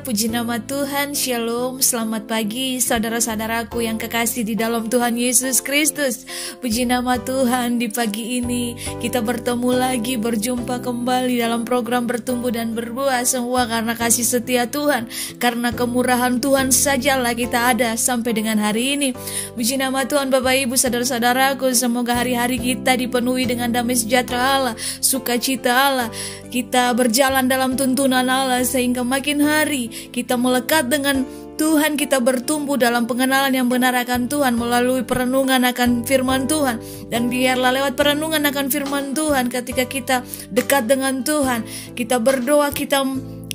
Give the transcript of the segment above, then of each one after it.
puji nama Tuhan, Shalom, selamat pagi saudara-saudaraku yang kekasih di dalam Tuhan Yesus Kristus. Puji nama Tuhan, di pagi ini kita bertemu lagi, berjumpa kembali dalam program Bertumbuh dan Berbuah. Semua karena kasih setia Tuhan, karena kemurahan Tuhan sajalah kita ada sampai dengan hari ini. Puji nama Tuhan Bapak Ibu saudara-saudaraku, semoga hari-hari kita dipenuhi dengan damai sejahtera Allah, sukacita Allah. Kita berjalan dalam tuntunan Allah sehingga makin hari kita melekat dengan Tuhan, kita bertumbuh dalam pengenalan yang benar akan Tuhan melalui perenungan akan firman Tuhan. Dan biarlah lewat perenungan akan firman Tuhan, ketika kita dekat dengan Tuhan, kita berdoa, kita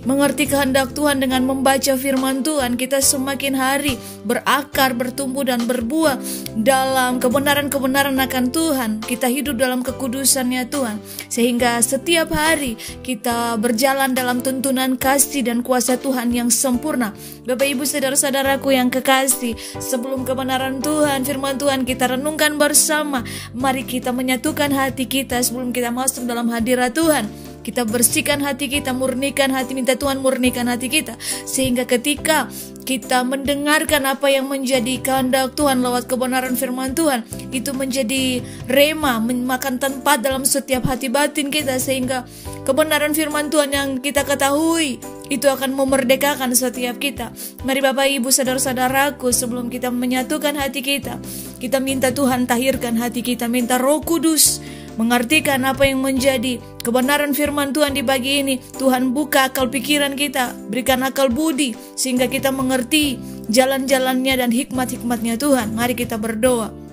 mengerti kehendak Tuhan dengan membaca firman Tuhan, kita semakin hari berakar, bertumbuh dan berbuah dalam kebenaran-kebenaran akan Tuhan. Kita hidup dalam kekudusannya Tuhan, sehingga setiap hari kita berjalan dalam tuntunan kasih dan kuasa Tuhan yang sempurna. Bapak Ibu saudara-saudaraku yang kekasih, sebelum kebenaran Tuhan, firman Tuhan kita renungkan bersama. Mari kita menyatukan hati kita sebelum kita masuk dalam hadirat Tuhan. Kita bersihkan hati kita, murnikan hati, minta Tuhan murnikan hati kita, sehingga ketika kita mendengarkan apa yang menjadi kehendak Tuhan lewat kebenaran firman Tuhan, itu menjadi rema, memakan tempat dalam setiap hati batin kita, sehingga kebenaran firman Tuhan yang kita ketahui itu akan memerdekakan setiap kita. Mari Bapak Ibu saudara-saudaraku, sebelum kita menyatukan hati kita minta Tuhan tahirkan hati kita, minta Roh Kudus mengartikan apa yang menjadi kebenaran firman Tuhan di pagi ini. Tuhan buka akal pikiran kita, berikan akal budi, sehingga kita mengerti jalan-jalannya dan hikmat-hikmatnya Tuhan. Mari kita berdoa.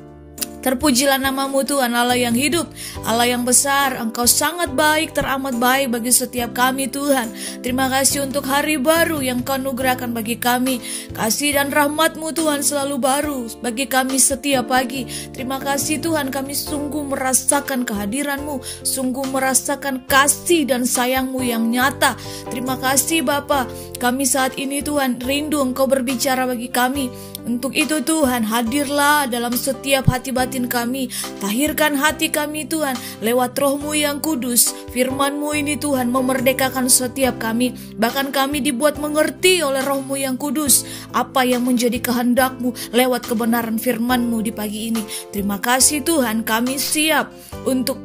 Terpujilah namamu Tuhan, Allah yang hidup, Allah yang besar. Engkau sangat baik, teramat baik bagi setiap kami Tuhan. Terima kasih untuk hari baru yang Kau anugerahkan bagi kami. Kasih dan rahmat-Mu Tuhan selalu baru bagi kami setiap pagi. Terima kasih Tuhan, kami sungguh merasakan kehadiran-Mu, sungguh merasakan kasih dan sayang-Mu yang nyata. Terima kasih Bapa, kami saat ini Tuhan rindu Engkau berbicara bagi kami. Untuk itu Tuhan, hadirlah dalam setiap hati batin kami. Tahirkan hati kami Tuhan lewat Roh-Mu yang kudus. Firman-Mu ini Tuhan memerdekakan setiap kami. Bahkan kami dibuat mengerti oleh Roh-Mu yang kudus apa yang menjadi kehendak-Mu lewat kebenaran firman-Mu di pagi ini. Terima kasih Tuhan, kami siap untuk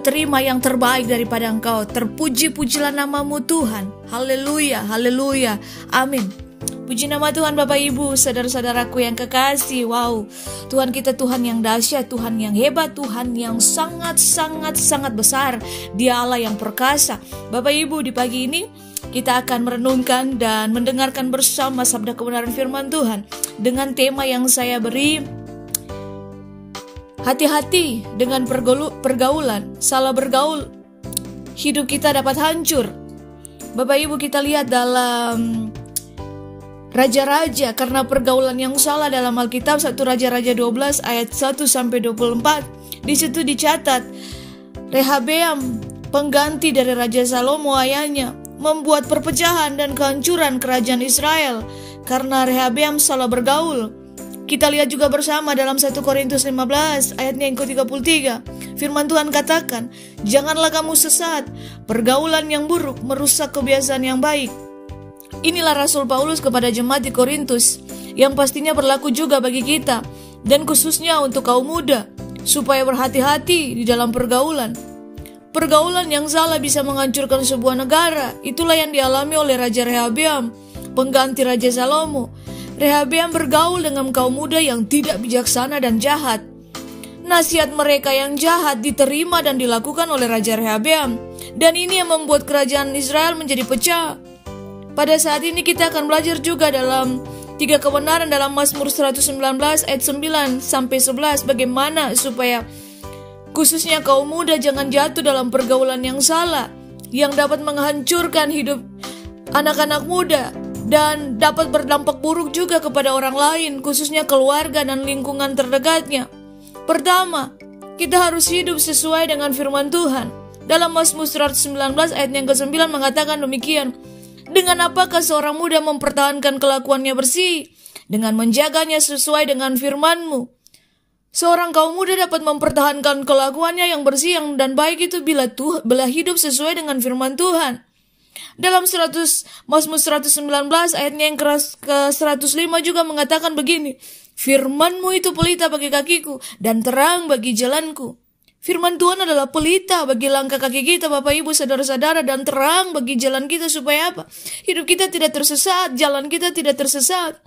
terima yang terbaik daripada Engkau. Terpuji-pujilah namamu Tuhan. Haleluya, haleluya, amin. Puji nama Tuhan Bapak Ibu, saudara-saudaraku yang kekasih. Wow, Tuhan kita Tuhan yang dahsyat, Tuhan yang hebat, Tuhan yang sangat besar. Dia Allah yang perkasa. Bapak Ibu, di pagi ini kita akan merenungkan dan mendengarkan bersama sabda kebenaran firman Tuhan dengan tema yang saya beri, hati-hati dengan pergaulan. Salah bergaul, hidup kita dapat hancur. Bapak Ibu, kita lihat dalam Raja-Raja, karena pergaulan yang salah dalam Alkitab, 1 Raja-Raja 12 ayat 1-24. Di situ dicatat, Rehabeam, pengganti dari Raja Salomo ayahnya, membuat perpecahan dan kehancuran kerajaan Israel karena Rehabeam salah bergaul. Kita lihat juga bersama dalam 1 Korintus 15 ayatnya yang ke-33. Firman Tuhan katakan, janganlah kamu sesat, pergaulan yang buruk merusak kebiasaan yang baik. Inilah Rasul Paulus kepada jemaat di Korintus, yang pastinya berlaku juga bagi kita, dan khususnya untuk kaum muda, supaya berhati-hati di dalam pergaulan. Pergaulan yang salah bisa menghancurkan sebuah negara. Itulah yang dialami oleh Raja Rehabeam, pengganti Raja Salomo. Rehabeam bergaul dengan kaum muda yang tidak bijaksana dan jahat. Nasihat mereka yang jahat diterima dan dilakukan oleh Raja Rehabeam, dan ini yang membuat kerajaan Israel menjadi pecah. Pada saat ini kita akan belajar juga dalam 3 kebenaran dalam Mazmur 119 ayat 9-11, bagaimana supaya khususnya kaum muda jangan jatuh dalam pergaulan yang salah, yang dapat menghancurkan hidup anak-anak muda dan dapat berdampak buruk juga kepada orang lain, khususnya keluarga dan lingkungan terdekatnya. Pertama, kita harus hidup sesuai dengan firman Tuhan. Dalam Mazmur 119 ayat yang ke-9 mengatakan demikian, dengan apakah seorang muda mempertahankan kelakuannya bersih? Dengan menjaganya sesuai dengan firman-Mu. Seorang kaum muda dapat mempertahankan kelakuannya yang bersih dan baik itu bila hidup sesuai dengan firman Tuhan. Dalam Mazmur 119 ayatnya yang ke-105 juga mengatakan begini, firman-Mu itu pelita bagi kakiku dan terang bagi jalanku. Firman Tuhan adalah pelita bagi langkah kaki kita, Bapak Ibu Saudara-saudara, dan terang bagi jalan kita supaya apa? Hidup kita tidak tersesat, jalan kita tidak tersesat.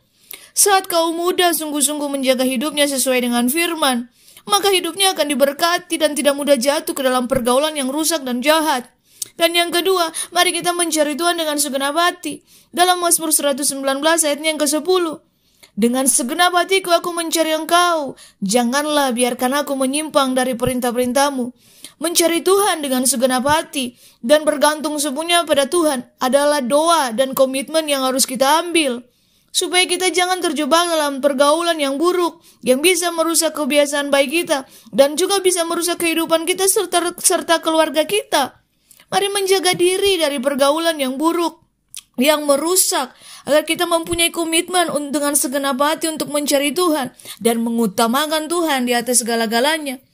Saat kaum muda sungguh-sungguh menjaga hidupnya sesuai dengan firman, maka hidupnya akan diberkati dan tidak mudah jatuh ke dalam pergaulan yang rusak dan jahat. Dan yang kedua, mari kita mencari Tuhan dengan segenap hati. Dalam Mazmur 119 ayatnya yang ke-10. Dengan segenap hatiku aku mencari Engkau. Janganlah biarkan aku menyimpang dari perintah-perintah-Mu. Mencari Tuhan dengan segenap hati dan bergantung sepenuhnya pada Tuhan adalah doa dan komitmen yang harus kita ambil. Supaya kita jangan terjebak dalam pergaulan yang buruk, yang bisa merusak kebiasaan baik kita, dan juga bisa merusak kehidupan kita serta keluarga kita. Mari menjaga diri dari pergaulan yang buruk, yang merusak, agar kita mempunyai komitmen dengan segenap hati untuk mencari Tuhan dan mengutamakan Tuhan di atas segala-galanya.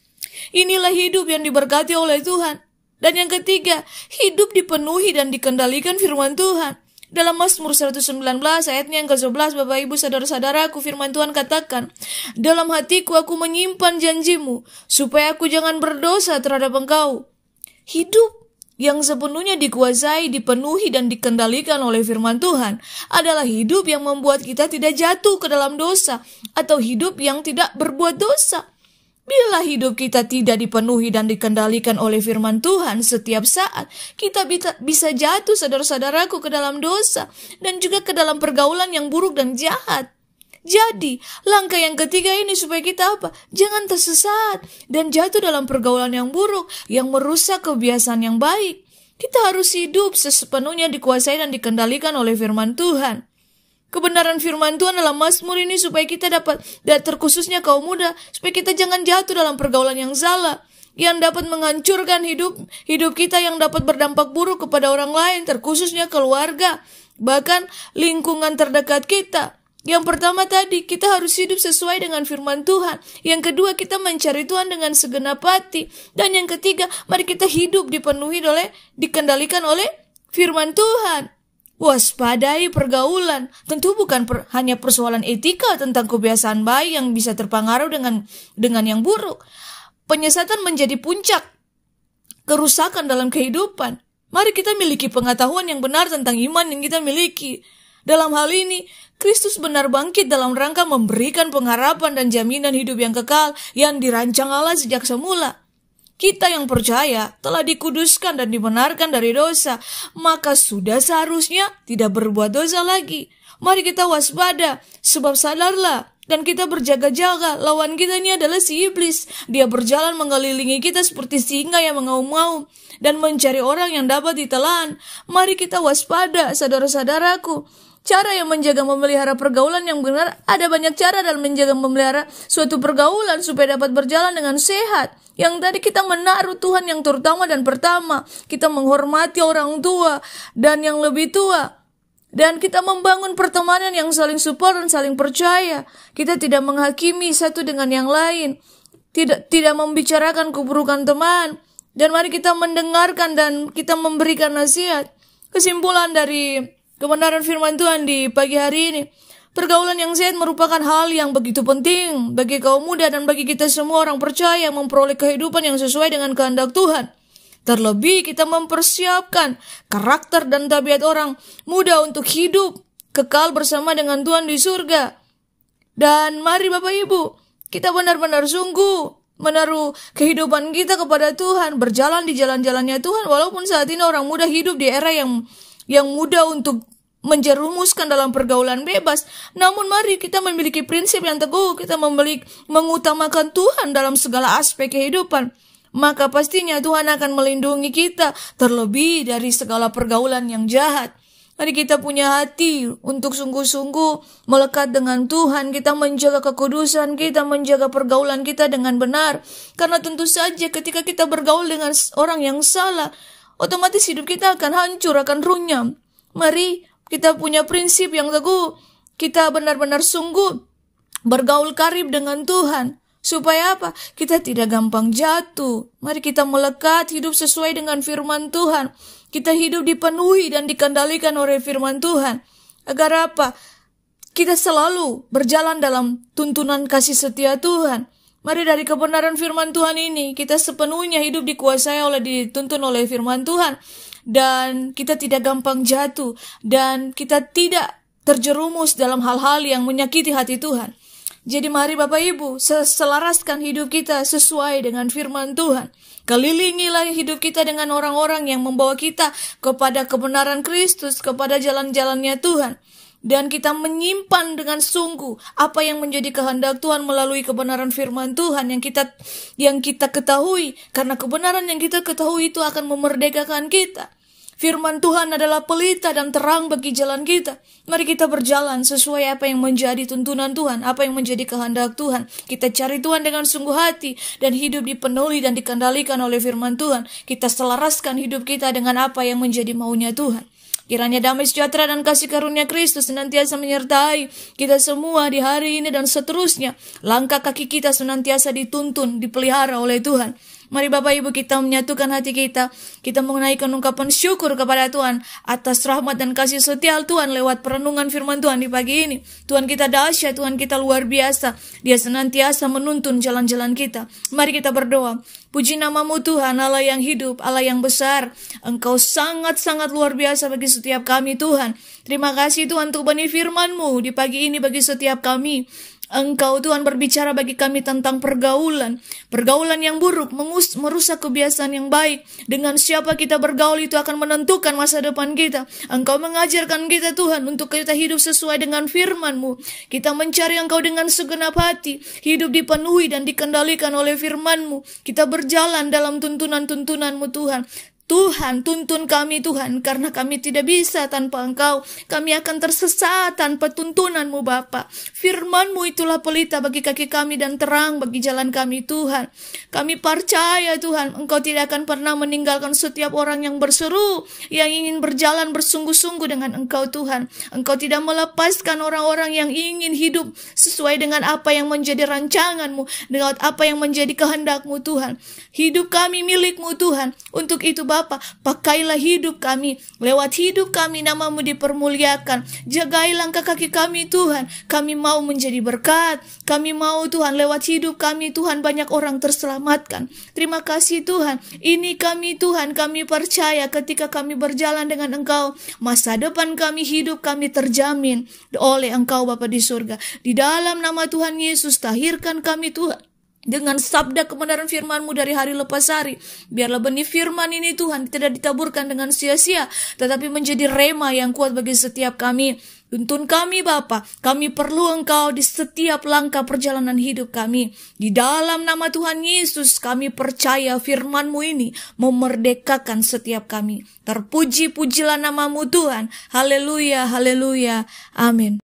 Inilah hidup yang diberkati oleh Tuhan. Dan yang ketiga, hidup dipenuhi dan dikendalikan firman Tuhan. Dalam Mazmur 119 ayatnya yang ke-11, Bapak Ibu Saudara-saudaraku, firman Tuhan katakan, dalam hatiku aku menyimpan janji-Mu, supaya aku jangan berdosa terhadap Engkau. Hidup yang sepenuhnya dikuasai, dipenuhi, dan dikendalikan oleh firman Tuhan adalah hidup yang membuat kita tidak jatuh ke dalam dosa atau hidup yang tidak berbuat dosa. Bila hidup kita tidak dipenuhi dan dikendalikan oleh firman Tuhan setiap saat, kita bisa jatuh, saudara-saudaraku, ke dalam dosa dan juga ke dalam pergaulan yang buruk dan jahat. Jadi, langkah yang ketiga ini supaya kita apa? Jangan tersesat dan jatuh dalam pergaulan yang buruk yang merusak kebiasaan yang baik. Kita harus hidup sepenuhnya dikuasai dan dikendalikan oleh firman Tuhan. Kebenaran firman Tuhan dalam Mazmur ini supaya kita dapat, dan terkhususnya kaum muda, supaya kita jangan jatuh dalam pergaulan yang salah, yang dapat menghancurkan hidup kita, yang dapat berdampak buruk kepada orang lain, terkhususnya keluarga, bahkan lingkungan terdekat kita. Yang pertama tadi, kita harus hidup sesuai dengan firman Tuhan. Yang kedua, kita mencari Tuhan dengan segenap hati. Dan yang ketiga, mari kita hidup dikendalikan oleh firman Tuhan. Waspadai pergaulan. Tentu bukan hanya persoalan etika tentang kebiasaan baik yang bisa terpengaruh dengan yang buruk. Penyesatan menjadi puncak kerusakan dalam kehidupan. Mari kita miliki pengetahuan yang benar tentang iman yang kita miliki. Dalam hal ini, Kristus benar bangkit dalam rangka memberikan pengharapan dan jaminan hidup yang kekal yang dirancang Allah sejak semula. Kita yang percaya telah dikuduskan dan dibenarkan dari dosa, maka sudah seharusnya tidak berbuat dosa lagi. Mari kita waspada, sebab sadarlah dan kita berjaga-jaga. Lawan kita ini adalah si iblis. Dia berjalan mengelilingi kita seperti singa yang mengaum-ngaum dan mencari orang yang dapat ditelan. Mari kita waspada, saudara-saudaraku. Cara yang menjaga memelihara pergaulan yang benar, ada banyak cara dalam menjaga memelihara suatu pergaulan supaya dapat berjalan dengan sehat. Yang tadi kita menaruh Tuhan yang terutama dan pertama. Kita menghormati orang tua dan yang lebih tua. Dan kita membangun pertemanan yang saling support dan saling percaya. Kita tidak menghakimi satu dengan yang lain. Tidak membicarakan keburukan teman. Dan mari kita mendengarkan dan kita memberikan nasihat. Kesimpulan dari kebenaran firman Tuhan di pagi hari ini, pergaulan yang sehat merupakan hal yang begitu penting bagi kaum muda dan bagi kita semua orang percaya memperoleh kehidupan yang sesuai dengan kehendak Tuhan. Terlebih kita mempersiapkan karakter dan tabiat orang muda untuk hidup kekal bersama dengan Tuhan di surga. Dan mari Bapak Ibu, kita benar-benar sungguh menaruh kehidupan kita kepada Tuhan, berjalan di jalan-jalannya Tuhan, walaupun saat ini orang muda hidup di era yang mudah untuk menjerumuskan dalam pergaulan bebas. Namun mari kita memiliki prinsip yang teguh, kita mengutamakan Tuhan dalam segala aspek kehidupan. Maka pastinya Tuhan akan melindungi kita terlebih dari segala pergaulan yang jahat. Mari kita punya hati untuk sungguh-sungguh melekat dengan Tuhan. Kita menjaga kekudusan kita, menjaga pergaulan kita dengan benar. Karena tentu saja ketika kita bergaul dengan orang yang salah, otomatis hidup kita akan hancur, akan runyam. Mari kita punya prinsip yang teguh. Kita benar-benar sungguh bergaul karib dengan Tuhan. Supaya apa? Kita tidak gampang jatuh. Mari kita melekat hidup sesuai dengan firman Tuhan. Kita hidup dipenuhi dan dikendalikan oleh firman Tuhan. Agar apa? Kita selalu berjalan dalam tuntunan kasih setia Tuhan. Mari dari kebenaran firman Tuhan ini, kita sepenuhnya hidup dikuasai dituntun oleh firman Tuhan. Dan kita tidak gampang jatuh. Dan kita tidak terjerumus dalam hal-hal yang menyakiti hati Tuhan. Jadi mari Bapak Ibu, selaraskan hidup kita sesuai dengan firman Tuhan. Kelilingilah hidup kita dengan orang-orang yang membawa kita kepada kebenaran Kristus, kepada jalan-jalannya Tuhan. Dan kita menyimpan dengan sungguh apa yang menjadi kehendak Tuhan melalui kebenaran firman Tuhan yang kita ketahui. Karena kebenaran yang kita ketahui itu akan memerdekakan kita. Firman Tuhan adalah pelita dan terang bagi jalan kita. Mari kita berjalan sesuai apa yang menjadi tuntunan Tuhan, apa yang menjadi kehendak Tuhan. Kita cari Tuhan dengan sungguh hati dan hidup dipenuhi dan dikendalikan oleh firman Tuhan. Kita selaraskan hidup kita dengan apa yang menjadi maunya Tuhan. Kiranya damai sejahtera dan kasih karunia Kristus senantiasa menyertai kita semua di hari ini dan seterusnya. Langkah kaki kita senantiasa dituntun, dipelihara oleh Tuhan. Mari Bapak Ibu kita menyatukan hati kita. Kita menaikkan ungkapan syukur kepada Tuhan atas rahmat dan kasih setia Tuhan lewat perenungan firman Tuhan di pagi ini. Tuhan kita dahsyat, Tuhan kita luar biasa. Dia senantiasa menuntun jalan-jalan kita. Mari kita berdoa. Puji namamu Tuhan, Allah yang hidup, Allah yang besar. Engkau sangat-sangat luar biasa bagi setiap kami Tuhan. Terima kasih Tuhan untuk benih firman-Mu di pagi ini bagi setiap kami. Engkau Tuhan berbicara bagi kami tentang pergaulan yang buruk, merusak kebiasaan yang baik. Dengan siapa kita bergaul itu akan menentukan masa depan kita. Engkau mengajarkan kita Tuhan untuk kita hidup sesuai dengan firman-Mu. Kita mencari Engkau dengan segenap hati, hidup dipenuhi dan dikendalikan oleh firman-Mu. Kita berjalan dalam tuntunan-tuntunan-Mu Tuhan. Tuhan, tuntun kami Tuhan, karena kami tidak bisa tanpa Engkau. Kami akan tersesat tanpa tuntunan-Mu Bapa. Firman-Mu itulah pelita bagi kaki kami dan terang bagi jalan kami Tuhan. Kami percaya Tuhan, Engkau tidak akan pernah meninggalkan setiap orang yang berseru, yang ingin berjalan bersungguh-sungguh dengan Engkau Tuhan. Engkau tidak melepaskan orang-orang yang ingin hidup sesuai dengan apa yang menjadi rancangan-Mu, dengan apa yang menjadi kehendak-Mu Tuhan. Hidup kami milik-Mu Tuhan. Untuk itu Bapa, pakailah hidup kami. Lewat hidup kami nama-Mu dipermuliakan. Jagai langkah kaki kami Tuhan. Kami mau menjadi berkat. Kami mau Tuhan lewat hidup kami Tuhan banyak orang terselamatkan. Terima kasih Tuhan. Ini kami Tuhan, kami percaya ketika kami berjalan dengan Engkau, masa depan kami, hidup kami terjamin oleh Engkau Bapa di surga. Di dalam nama Tuhan Yesus, tahirkan kami Tuhan dengan sabda kebenaran firman-Mu dari hari lepas hari. Biarlah benih firman ini Tuhan tidak ditaburkan dengan sia-sia, tetapi menjadi rema yang kuat bagi setiap kami. Tuntun kami Bapa, kami perlu Engkau di setiap langkah perjalanan hidup kami. Di dalam nama Tuhan Yesus kami percaya firman-Mu ini memerdekakan setiap kami. Terpuji-pujilah nama-Mu Tuhan. Haleluya, haleluya, amin.